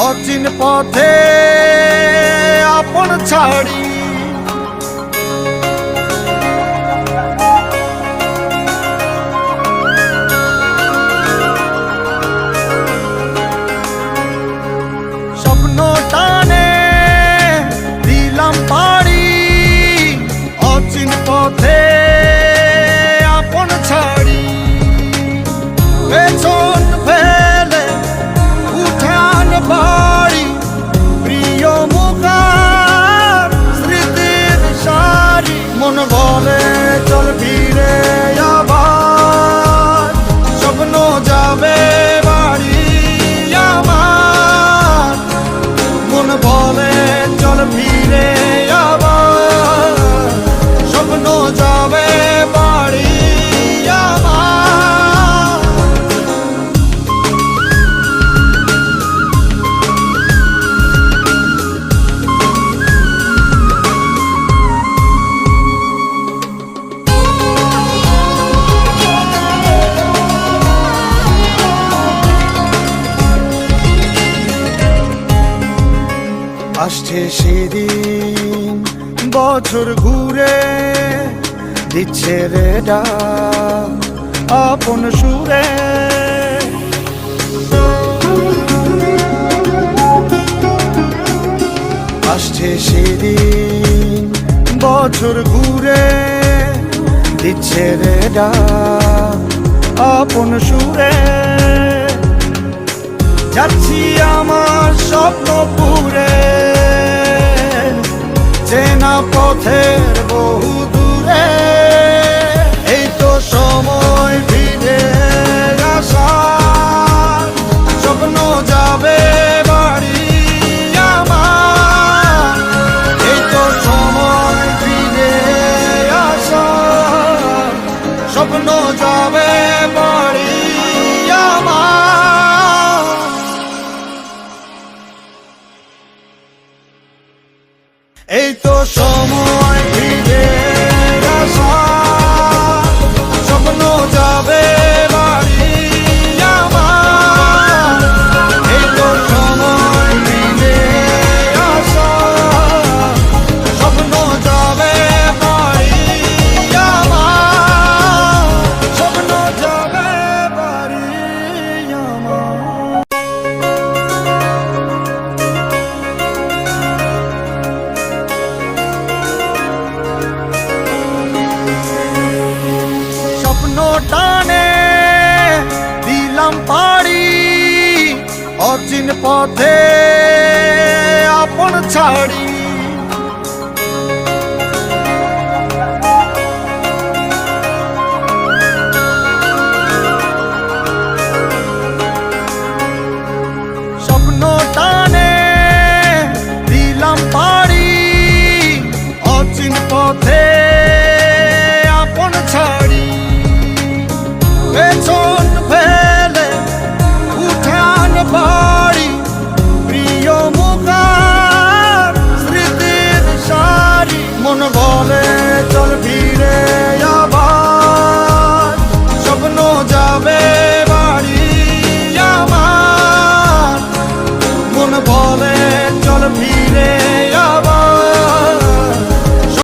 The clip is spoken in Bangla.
অচিন পথে আপন ছাড়ি স্বপ্ন টানে দিলাম পাড়ি অচিন পথে আপন ছাড়ি পেছন ফেলে উঠান বাড়ি প্রিয় মুখার স্মৃতির সারি মন বলে চল ফিরে আবার স্বপ্ন যাবে বাড়ি আমার মন বলে চল ফিরে আবার স্বপ্ন যাবে বাড়ি আমার আসছে সেদিন বছর ঘুরে দিচ্ছে রে ডাক আপন সুরে আসছে সেদিন বছর ঘুরে দিচ্ছে রে ডাক আপন সুরে যাচ্ছি আমার স্বপ্ন পুরে চেনা পথের বহু দূরে এই তো সময় ফিরে আসার স্বপ্ন যাবে বাড়ি আমার এই তো সময় ফিরে আসার স্বপ্ন যাবে বাড়ি আমার এই তো সময় ফিরে আসার স্বপ্ন যাবে বাড়ি আমার এই তো সময় ফিরে আসার স্বপ্ন যাবে বাড়ি আমার স্বপ্ন যাবে বাড়ি আমার স্বপ্ন টানে দিলাম পাড়ি অচিন পথে আপন ছাড়ি স্বপ্ন টানে দিলাম পাড়ি অচিন পথে আপন ছাড়ি পেছন ফেলে উঠান বাড়ি প্রিয় মুখার স্মৃতির সারি মন বলে চল ফিরে আবার স্বপ্ন যাবে বাড়ি আমার মন বলে